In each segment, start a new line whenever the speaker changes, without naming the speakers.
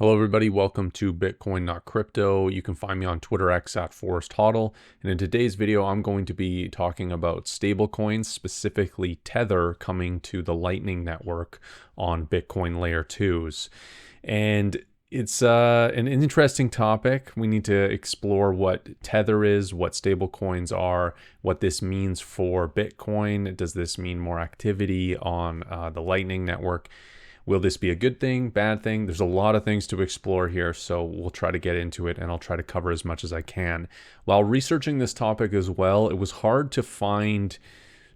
Hello, everybody. Welcome to Bitcoin Not Crypto. You can find me on Twitter X at Forrest Hodl. And in today's video, I'm going to be talking about stablecoins, specifically Tether coming to the Lightning Network on Bitcoin Layer 2s. And it's an interesting topic. We need to explore what Tether is, what stablecoins are, what this means for Bitcoin. Does this mean more activity on the Lightning Network? Will this be a good thing, bad thing? There's a lot of things to explore here, so we'll try to get into it and I'll try to cover as much as I can. While researching this topic as well, it was hard to find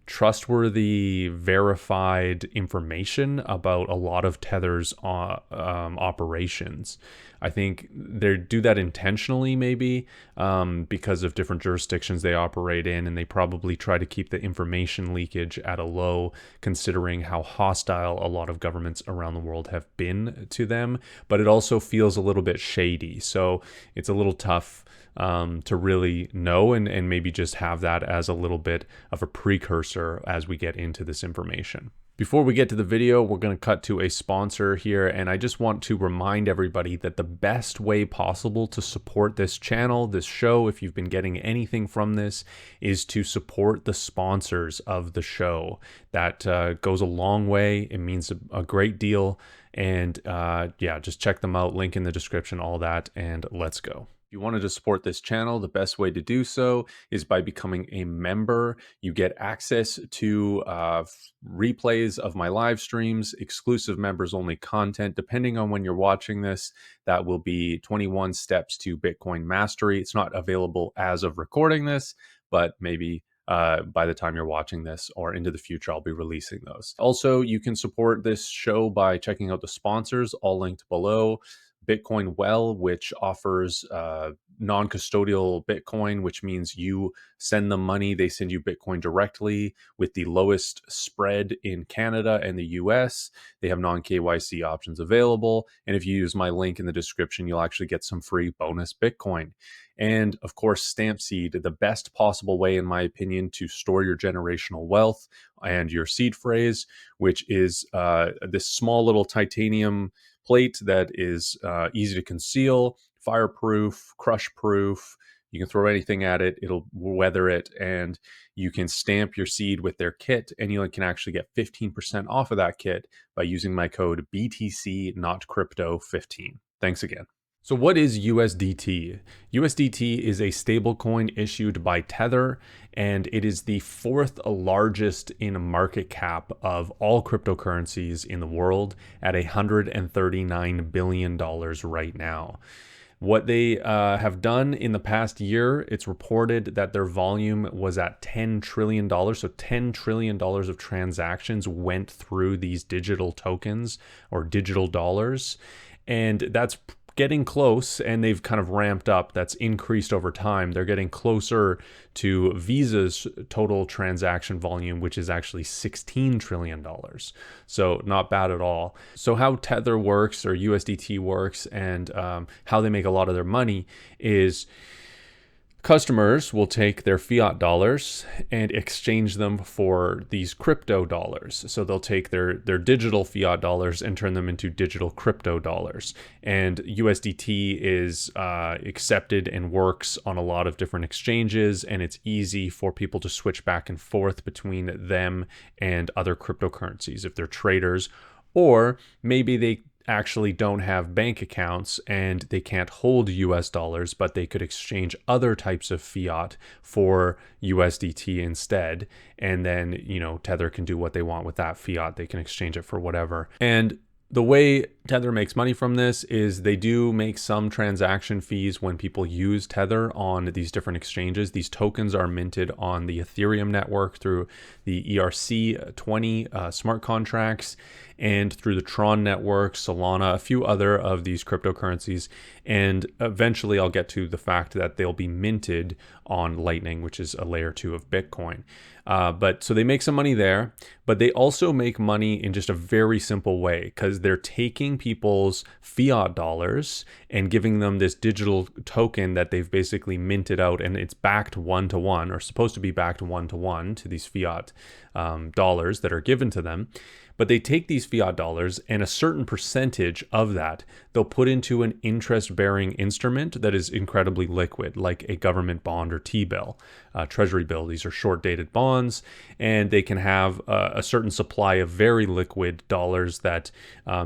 trustworthy, verified information about a lot of Tether's operations. I think they do that intentionally, maybe because of different jurisdictions they operate in, and they probably try to keep the information leakage at a low, considering how hostile a lot of governments around the world have been to them. But it also feels a little bit shady, so it's a little tough to really know and maybe just have that as a little bit of a precursor as we get into this information. Before we get to the video, we're going to cut to a sponsor here, and I just want to remind everybody that the best way possible to support this channel, this show, if you've been getting anything from this, is to support the sponsors of the show. That goes a long way. It means a great deal, and yeah, just check them out. Link in the description, all that, and let's go. If you wanted to support this channel, the best way to do so is by becoming a member. You get access to replays of my live streams, exclusive members only content. Depending on when you're watching this, that will be 21 steps to Bitcoin mastery. It's not available as of recording this, but maybe by the time you're watching this or into the future, I'll be releasing those. Also, you can support this show by checking out the sponsors, all linked below. Bitcoin Well, which offers non-custodial Bitcoin, which means you send them money, they send you Bitcoin directly with the lowest spread in Canada and the US. They have non-KYC options available. And if you use my link in the description, you'll actually get some free bonus Bitcoin. And of course, Stampseed, the best possible way, in my opinion, to store your generational wealth and your seed phrase, which is this small little titanium plate that is easy to conceal, fireproof, crush proof. You can throw anything at it, it'll weather it, and you can stamp your seed with their kit, and you can actually get 15% off of that kit by using my code BTC not crypto 15. Thanks again. So what is USDT? USDT is a stablecoin issued by Tether, and it is the fourth largest in market cap of all cryptocurrencies in the world at $139 billion right now. What they have done in the past year, it's reported that their volume was at $10 trillion. So $10 trillion of transactions went through these digital tokens or digital dollars. And that's getting close, and they've kind of ramped up. That's increased over time. They're getting closer to Visa's total transaction volume, which is actually $16 trillion. So not bad at all. So how Tether works, or USDT works, and how they make a lot of their money is customers will take their fiat dollars and exchange them for these crypto dollars. So they'll take their digital fiat dollars and turn them into digital crypto dollars. And USDT is accepted and works on a lot of different exchanges, and it's easy for people to switch back and forth between them and other cryptocurrencies if they're traders, or maybe they actually don't have bank accounts and they can't hold US dollars, but they could exchange other types of fiat for USDT instead. And then, you know, Tether can do what they want with that fiat. They can exchange it for whatever. And the way Tether makes money from this is they do make some transaction fees when people use Tether on these different exchanges. These tokens are minted on the Ethereum network through the ERC20 smart contracts and through the Tron network, Solana, a few other of these cryptocurrencies. And eventually I'll get to the fact that they'll be minted on Lightning, which is a layer 2 of Bitcoin. But so they make some money there, but they also make money in just a very simple way, because they're taking people's fiat dollars and giving them this digital token that they've basically minted out, and it's backed 1-to-1, or supposed to be backed 1-to-1 to these fiat dollars that are given to them. But they take these fiat dollars and a certain percentage of that they'll put into an interest-bearing instrument that is incredibly liquid, like a government bond or T-bill, treasury bill. These are short-dated bonds, and they can have a certain supply of very liquid dollars that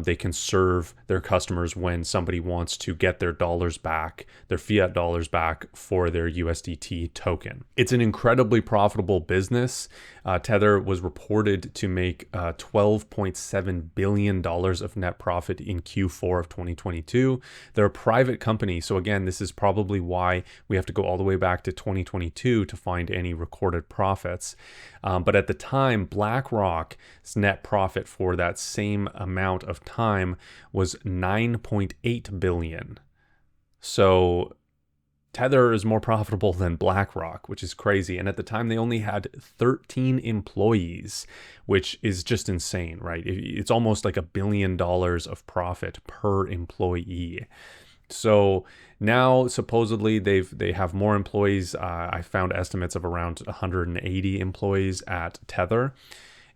they can serve their customers when somebody wants to get their dollars back, their fiat dollars back for their USDT token. It's an incredibly profitable business. Tether was reported to make $12.7 billion of net profit in Q4 of 2022. They're a private company. So again, this is probably why we have to go all the way back to 2022 to find any recorded profits. But at the time, BlackRock's net profit for that same amount of time was $9.8 billion. So Tether is more profitable than BlackRock, which is crazy. And at the time, they only had 13 employees, which is just insane, right? It's almost like $1 billion of profit per employee. So now supposedly they have more employees. I found estimates of around 180 employees at Tether.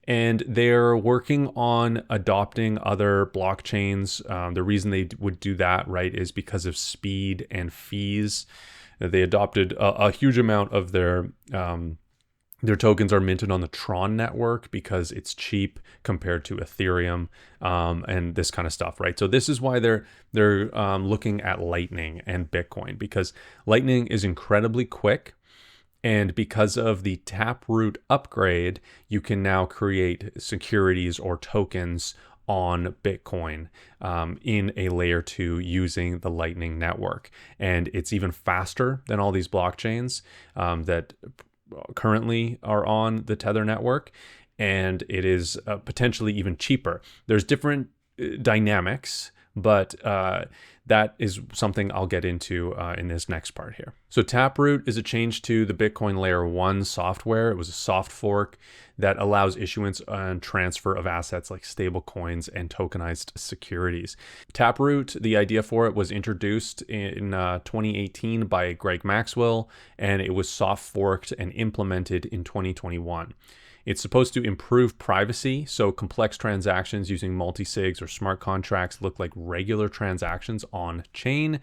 And they're working on adopting other blockchains. The reason they would do that, right, is because of speed and fees. They adopted a huge amount of their tokens are minted on the Tron network because it's cheap compared to Ethereum and this kind of stuff, right? So this is why they're looking at Lightning and Bitcoin, because Lightning is incredibly quick. And because of the Taproot upgrade, you can now create securities or tokens on Bitcoin in a layer 2 using the Lightning network. And it's even faster than all these blockchains that currently are on the Tether network. And it is potentially even cheaper. There's different dynamics, but that is something I'll get into in this next part here. So Taproot is a change to the Bitcoin Layer 1 software. It was a soft fork that allows issuance and transfer of assets like stable coins and tokenized securities. Taproot, the idea for it was introduced in 2018 by Greg Maxwell, and it was soft forked and implemented in 2021. It's supposed to improve privacy, so complex transactions using multi-sigs or smart contracts look like regular transactions on chain.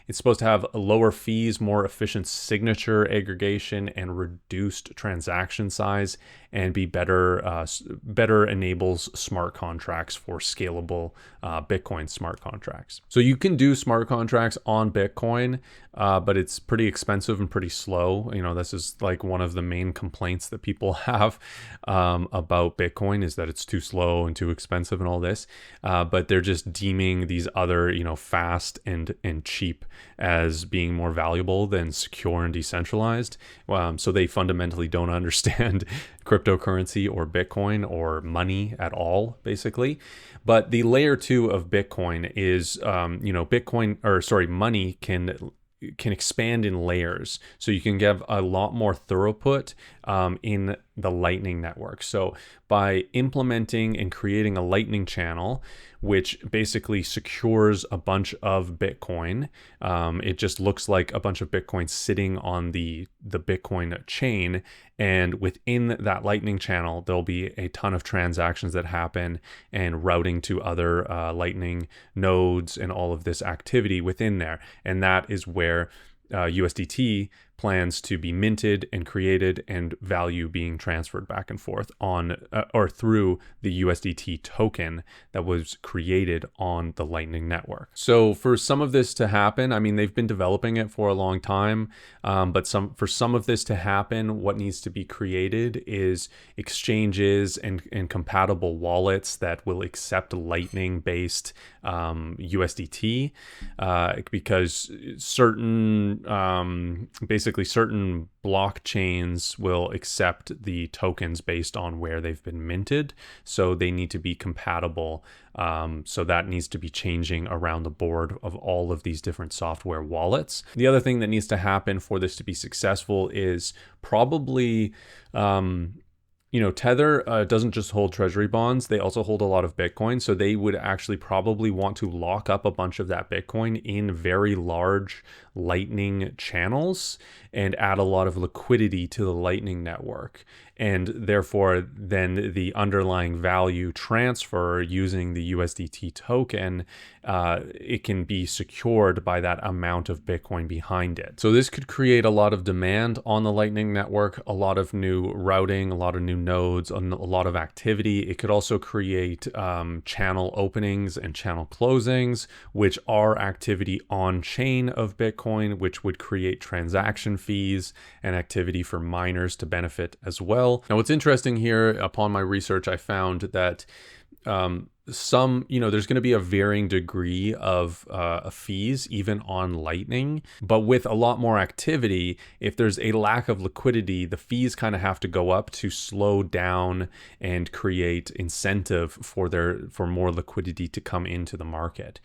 It's supposed to have lower fees, more efficient signature aggregation, and reduced transaction size, and be better enables smart contracts for scalable Bitcoin smart contracts. So you can do smart contracts on Bitcoin, but it's pretty expensive and pretty slow. You know, this is like one of the main complaints that people have about Bitcoin, is that it's too slow and too expensive and all this. But they're just deeming these other, fast and cheap as being more valuable than secure and decentralized. So they fundamentally don't understand cryptocurrency or Bitcoin or money at all, basically. But the layer 2 of Bitcoin is, money can expand in layers. So you can get a lot more throughput in the Lightning network. So by implementing and creating a Lightning channel, which basically secures a bunch of Bitcoin, it just looks like a bunch of Bitcoin sitting on the Bitcoin chain. And within that Lightning channel, there'll be a ton of transactions that happen and routing to other Lightning nodes and all of this activity within there. And that is where USDT plans to be minted and created, and value being transferred back and forth on or through the USDT token that was created on the Lightning network. So for some of this to happen, I mean, they've been developing it for a long time, but for some of this to happen, what needs to be created is exchanges and compatible wallets that will accept Lightning-based USDT, because certain blockchains will accept the tokens based on where they've been minted. So they need to be compatible. So that needs to be changing around the board of all of these different software wallets. The other thing that needs to happen for this to be successful is probably Tether doesn't just hold treasury bonds, they also hold a lot of Bitcoin. So they would actually probably want to lock up a bunch of that Bitcoin in very large Lightning channels and add a lot of liquidity to the Lightning network. And therefore, then the underlying value transfer using the USDT token, it can be secured by that amount of Bitcoin behind it. So this could create a lot of demand on the Lightning network, a lot of new routing, a lot of new nodes, a lot of activity. It could also create channel openings and channel closings, which are activity on chain of Bitcoin, which would create transaction fees and activity for miners to benefit as well. Now, what's interesting here, upon my research, I found that there's going to be a varying degree of fees even on Lightning, but with a lot more activity, if there's a lack of liquidity, the fees kind of have to go up to slow down and create incentive for more liquidity to come into the market.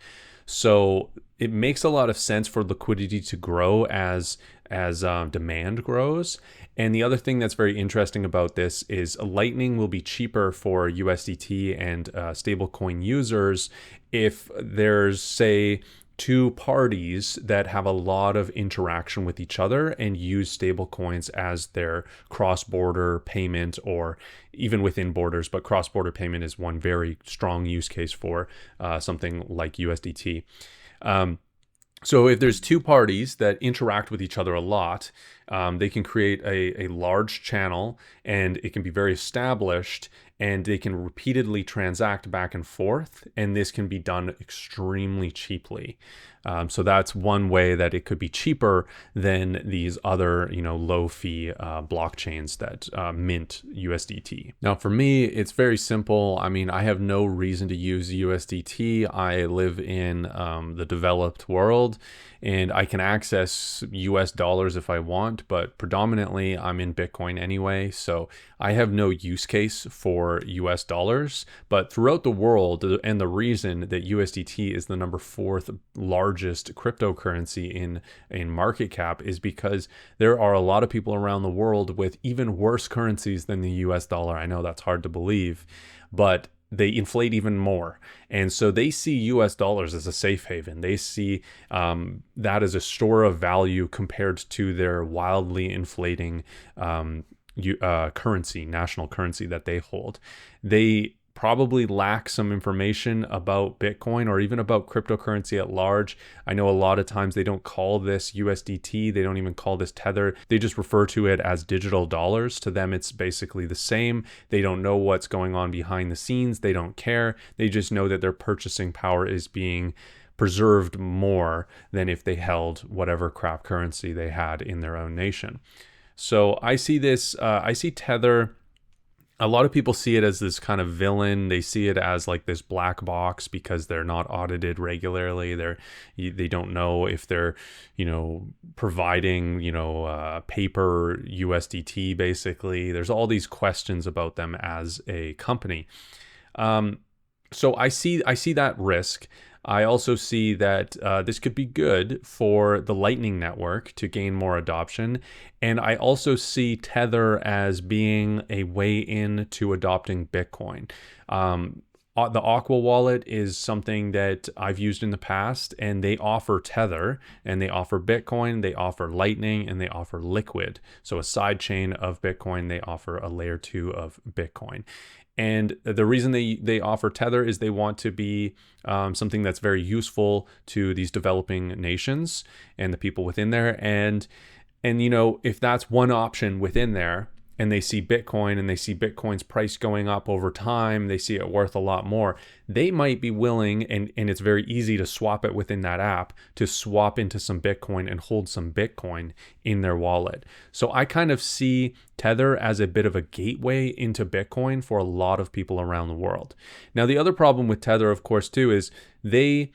So it makes a lot of sense for liquidity to grow as demand grows. And the other thing that's very interesting about this is Lightning will be cheaper for USDT and stablecoin users if there's, say, two parties that have a lot of interaction with each other and use stablecoins as their cross-border payment, or even within borders, but cross-border payment is one very strong use case for something like USDT. So if there's two parties that interact with each other a lot, they can create a large channel, and it can be very established, and they can repeatedly transact back and forth, and this can be done extremely cheaply. So that's one way that it could be cheaper than these other, low fee blockchains that mint USDT. Now, for me, it's very simple. I mean, I have no reason to use USDT. I live in the developed world, and I can access US dollars if I want, but predominantly I'm in Bitcoin anyway. So I have no use case for US dollars, but throughout the world, and the reason that USDT is the number 4th largest cryptocurrency in market cap is because there are a lot of people around the world with even worse currencies than the US dollar. I know that's hard to believe, but they inflate even more. And so they see US dollars as a safe haven. They see that as a store of value compared to their wildly inflating currency, national currency that they hold. They probably lack some information about Bitcoin or even about cryptocurrency at large. I know a lot of times they don't call this USDT. They don't even call this Tether. They just refer to it as digital dollars. To them, it's basically the same. They don't know what's going on behind the scenes. They don't care. They just know that their purchasing power is being preserved more than if they held whatever crap currency they had in their own nation. So I see this, I see Tether. A lot of people see it as this kind of villain. They see it as like this black box because they're not audited regularly. They don't know if they're, providing, paper USDT basically. There's all these questions about them as a company. So I see that risk. I also see that this could be good for the Lightning Network to gain more adoption. And I also see Tether as being a way in to adopting Bitcoin. The Aqua wallet is something that I've used in the past, and they offer Tether, and they offer Bitcoin, they offer Lightning, and they offer Liquid. So a side chain of Bitcoin, they offer a layer 2 of Bitcoin. And the reason they offer Tether is they want to be something that's very useful to these developing nations and the people within there. And if that's one option within there, and they see Bitcoin and they see Bitcoin's price going up over time, they see it worth a lot more, they might be willing, and it's very easy to swap it within that app, to swap into some Bitcoin and hold some Bitcoin in their wallet. So I kind of see Tether as a bit of a gateway into Bitcoin for a lot of people around the world. Now, the other problem with Tether, of course, too, is they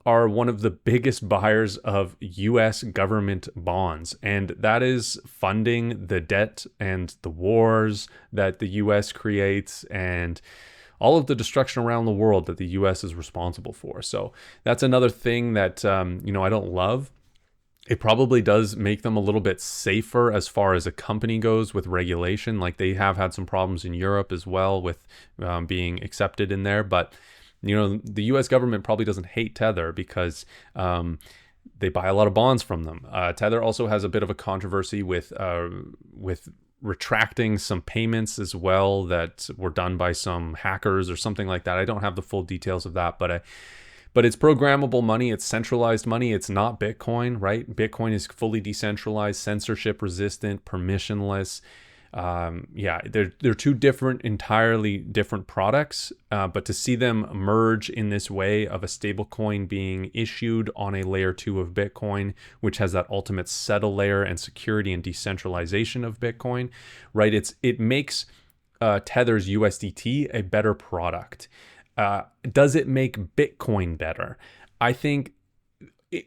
are one of the biggest buyers of US government bonds, and that is funding the debt and the wars that the US creates and all of the destruction around the world that the US is responsible for. So that's another thing that I don't love. It probably does make them a little bit safer as far as a company goes with regulation. Like they have had some problems in Europe as well with being accepted in there. But, you know, the US government probably doesn't hate Tether because they buy a lot of bonds from them. Tether also has a bit of a controversy with retracting some payments as well that were done by some hackers or something like that. I don't have the full details of that, but it's programmable money. It's centralized money. It's not Bitcoin, right? Bitcoin is fully decentralized, censorship resistant, permissionless. Yeah, they're two entirely different products. But to see them merge in this way of a stable coin being issued on a layer 2 of Bitcoin, which has that ultimate settle layer and security and decentralization of Bitcoin, right? It makes Tether's USDT a better product. Does it make Bitcoin better? I think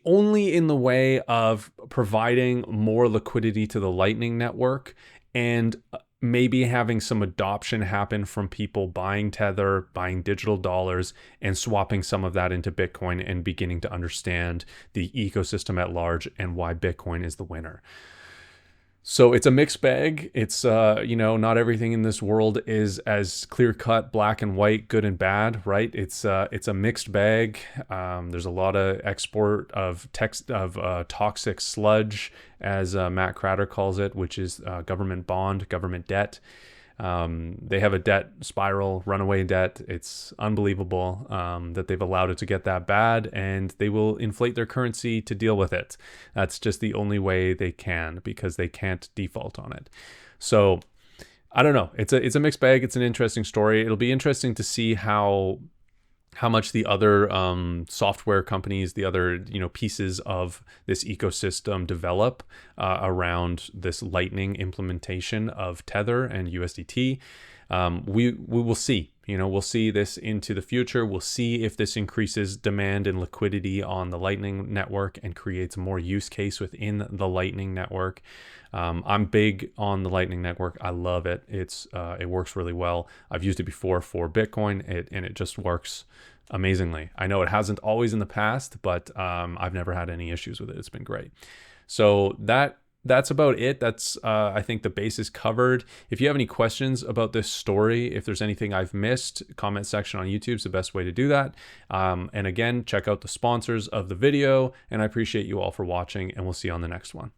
only in the way of providing more liquidity to the Lightning Network and maybe having some adoption happen from people buying Tether, buying digital dollars, and swapping some of that into Bitcoin and beginning to understand the ecosystem at large and why Bitcoin is the winner. So it's a mixed bag. It's, not everything in this world is as clear cut, black and white, good and bad, right? It's a mixed bag. There's a lot of export of toxic sludge, as Matt Cratter calls it, which is government bond, government debt. They have a debt spiral, runaway debt. It's unbelievable that they've allowed it to get that bad, and they will inflate their currency to deal with it. That's just the only way they can, because they can't default on it. So I don't know. It's a mixed bag. It's an interesting story. It'll be interesting to see how much the other software companies, the other pieces of this ecosystem develop around this Lightning implementation of Tether and USDT. We will see. We'll see this into the future. We'll see if this increases demand and liquidity on the Lightning Network and creates more use case within the Lightning Network. I'm big on the Lightning Network. I love it. It works really well. I've used it before for Bitcoin, and it just works amazingly. I know it hasn't always in the past, but I've never had any issues with it. It's been great. So that's about it. That's I think the base is covered. If you have any questions about this story, if there's anything I've missed, comment section on YouTube is the best way to do that. And again, check out the sponsors of the video, and I appreciate you all for watching, and we'll see you on the next one.